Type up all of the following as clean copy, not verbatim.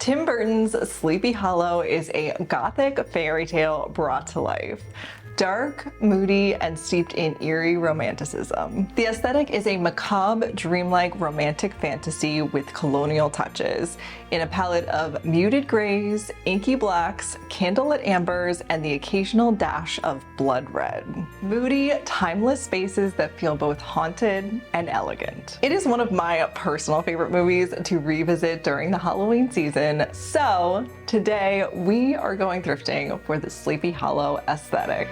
Tim Burton's Sleepy Hollow is a gothic fairy tale brought to life. Dark, moody, and steeped in eerie romanticism. The aesthetic is a macabre, dreamlike romantic fantasy with colonial touches, in a palette of muted grays, inky blacks, candlelit ambers, and the occasional dash of blood red. Moody, timeless spaces that feel both haunted and elegant. It is one of my personal favorite movies to revisit during the Halloween season, so today we are going thrifting for the Sleepy Hollow aesthetic.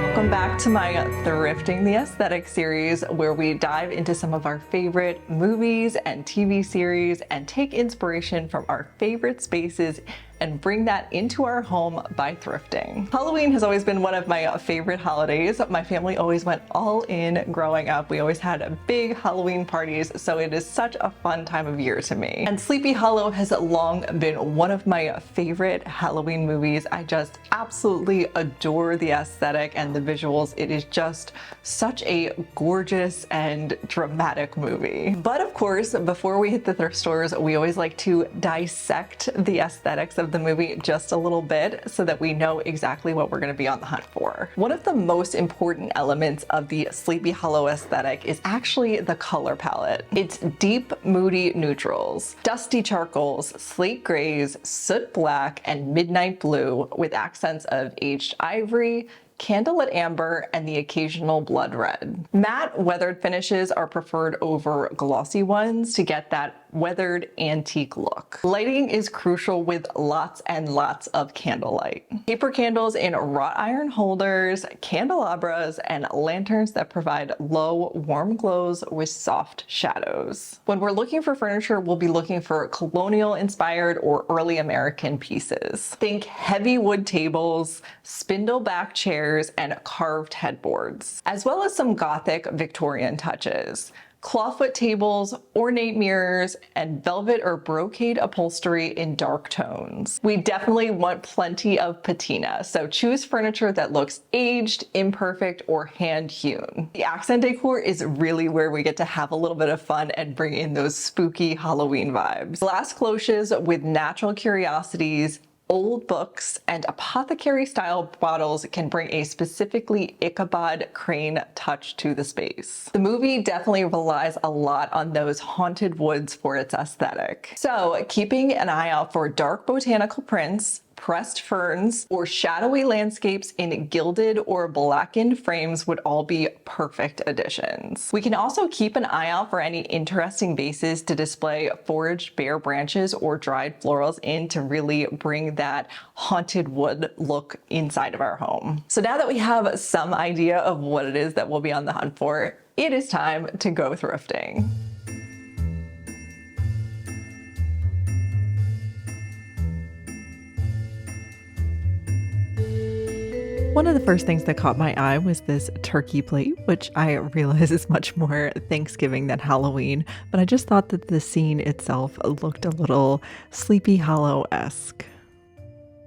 Welcome back to my Thrifting the Aesthetic series, where we dive into some of our favorite movies and TV series and take inspiration from our favorite spaces and bring that into our home by thrifting. Halloween has always been one of my favorite holidays. My family always went all in growing up. We always had big Halloween parties, so it is such a fun time of year to me. And Sleepy Hollow has long been one of my favorite Halloween movies. I just absolutely adore the aesthetic and the visuals. It is just such a gorgeous and dramatic movie. But of course, before we hit the thrift stores, we always like to dissect the aesthetics of the movie just a little bit so that we know exactly what we're going to be on the hunt for. One of the most important elements of the Sleepy Hollow aesthetic is actually the color palette. It's deep, moody neutrals, dusty charcoals, slate grays, soot black, and midnight blue with accents of aged ivory, candlelit amber, and the occasional blood red. Matte, weathered finishes are preferred over glossy ones to get that weathered antique look. Lighting is crucial with lots and lots of candlelight. Paper candles in wrought iron holders, candelabras, and lanterns that provide low, warm glows with soft shadows. When we're looking for furniture, we'll be looking for colonial-inspired or early American pieces. Think heavy wood tables, spindle back chairs, and carved headboards, as well as some Gothic Victorian touches. Clawfoot tables, ornate mirrors, and velvet or brocade upholstery in dark tones. We definitely want plenty of patina, so choose furniture that looks aged, imperfect, or hand-hewn. The accent decor is really where we get to have a little bit of fun and bring in those spooky Halloween vibes. Glass cloches with natural curiosities, old books, and apothecary-style bottles can bring a specifically Ichabod Crane touch to the space. The movie definitely relies a lot on those haunted woods for its aesthetic. So, keeping an eye out for dark botanical prints, pressed ferns, or shadowy landscapes in gilded or blackened frames would all be perfect additions. We can also keep an eye out for any interesting vases to display foraged bare branches or dried florals in to really bring that haunted wood look inside of our home. So now that we have some idea of what it is that we'll be on the hunt for, it is time to go thrifting. One of the first things that caught my eye was this turkey plate, which I realize is much more Thanksgiving than Halloween, but I just thought that the scene itself looked a little Sleepy Hollow-esque.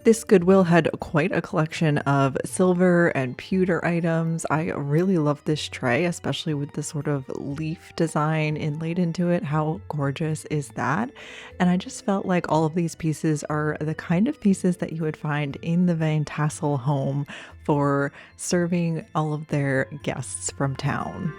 This Goodwill had quite a collection of silver and pewter items. I really love this tray, especially with the sort of leaf design inlaid into it. How gorgeous is that? And I just felt like all of these pieces are the kind of pieces that you would find in the Van Tassel home for serving all of their guests from town.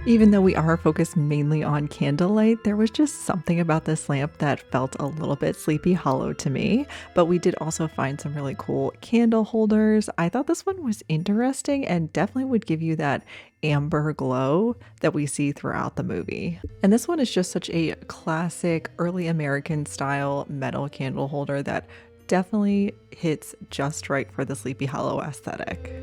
Even though we are focused mainly on candlelight, there was just something about this lamp that felt a little bit Sleepy Hollow to me, but we did also find some really cool candle holders. I thought this one was interesting and definitely would give you that amber glow that we see throughout the movie. And this one is just such a classic early American style metal candle holder that definitely hits just right for the Sleepy Hollow aesthetic.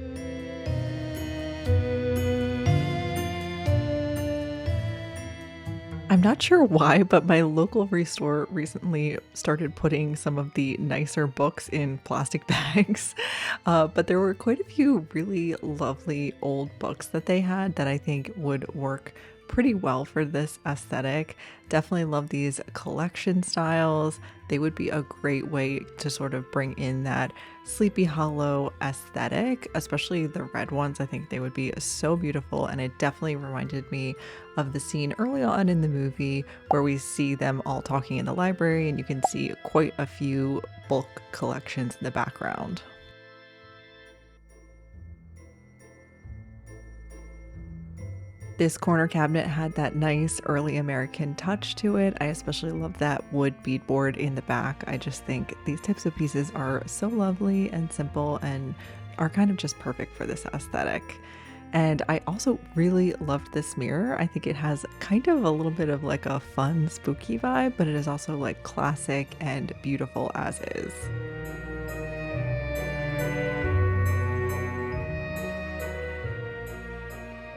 I'm not sure why, but my local restore recently started putting some of the nicer books in plastic bags, but there were quite a few really lovely old books that they had that I think would work pretty well for this aesthetic. Definitely love these collection styles. They would be a great way to sort of bring in that Sleepy Hollow aesthetic, especially the red ones. I think they would be so beautiful, and it definitely reminded me of the scene early on in the movie where we see them all talking in the library and you can see quite a few bulk collections in the background. This corner cabinet had that nice early American touch to it. I especially love that wood beadboard in the back. I just think these types of pieces are so lovely and simple and are kind of just perfect for this aesthetic. And I also really loved this mirror. I think it has kind of a little bit of like a fun, spooky vibe, but it is also like classic and beautiful as is.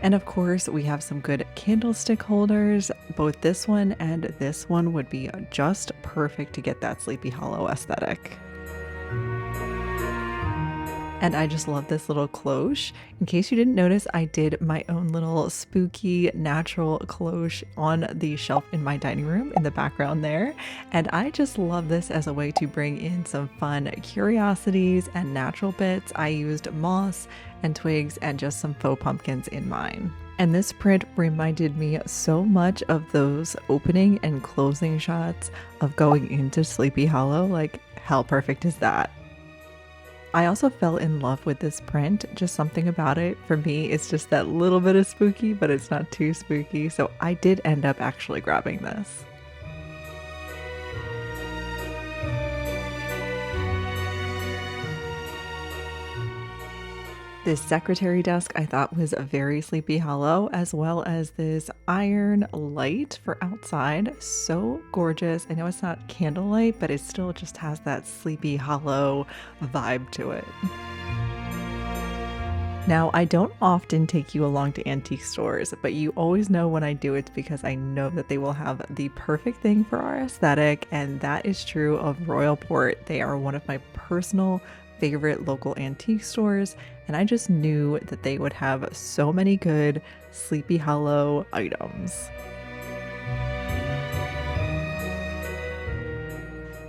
And of course, we have some good candlestick holders. Both this one and this one would be just perfect to get that Sleepy Hollow aesthetic. And I just love this little cloche. In case you didn't notice, I did my own little spooky natural cloche on the shelf in my dining room in the background there. And I just love this as a way to bring in some fun curiosities and natural bits. I used moss and twigs and just some faux pumpkins in mine. And this print reminded me so much of those opening and closing shots of going into Sleepy Hollow. Like, how perfect is that? I also fell in love with this print. Just something about it for me, it's just that little bit of spooky, but it's not too spooky. So I did end up actually grabbing this. This secretary desk I thought was very Sleepy Hollow, as well as this iron light for outside. So gorgeous. I know it's not candlelight, but it still just has that Sleepy Hollow vibe to it. Now, I don't often take you along to antique stores, but you always know when I do, it's because I know that they will have the perfect thing for our aesthetic, and that is true of Royalport. They are one of my personal favorite local antique stores, and I just knew that they would have so many good Sleepy Hollow items.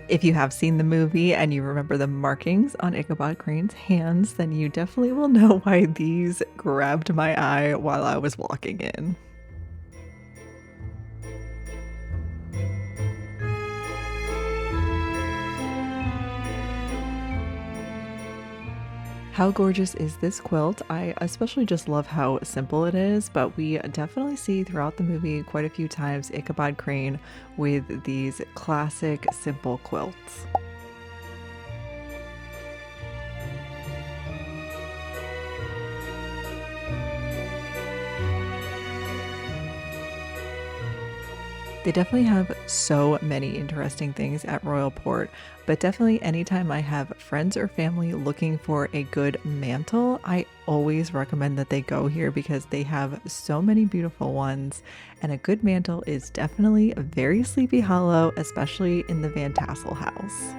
If you have seen the movie and you remember the markings on Ichabod Crane's hands, then you definitely will know why these grabbed my eye while I was walking in. How gorgeous is this quilt? I especially just love how simple it is, but we definitely see throughout the movie quite a few times Ichabod Crane with these classic simple quilts. They definitely have so many interesting things at Royalport, but definitely anytime I have friends or family looking for a good mantle, I always recommend that they go here because they have so many beautiful ones, and a good mantle is definitely very Sleepy Hollow, especially in the Van Tassel house.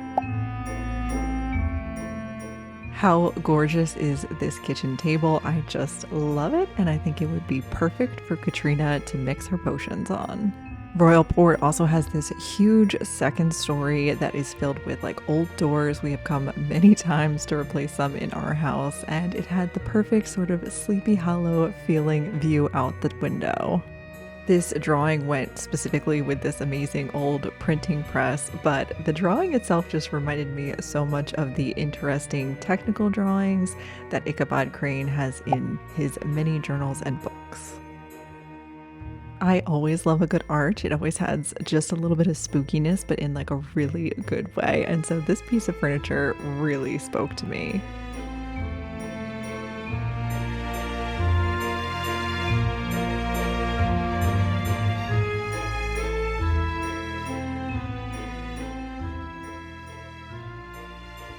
How gorgeous is this kitchen table? I just love it, and I think it would be perfect for Katrina to mix her potions on. Royalport also has this huge second story that is filled with like old doors. We have come many times to replace them in our house, and it had the perfect sort of Sleepy Hollow feeling view out the window. This drawing went specifically with this amazing old printing press, but the drawing itself just reminded me so much of the interesting technical drawings that Ichabod Crane has in his many journals and books. I always love a good arch. It always has just a little bit of spookiness, but in like a really good way. And so this piece of furniture really spoke to me.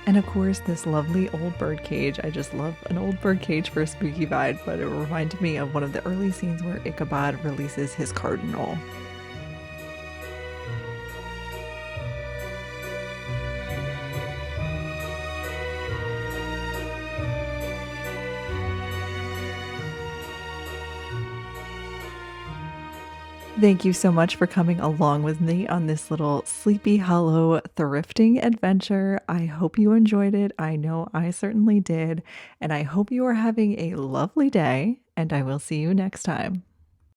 And of course, this lovely old bird cage. I just love an old bird cage for a spooky vibe, but it reminded me of one of the early scenes where Ichabod releases his cardinal. Thank you so much for coming along with me on this little Sleepy Hollow thrifting adventure. I hope you enjoyed it. I know I certainly did. And I hope you are having a lovely day, and I will see you next time.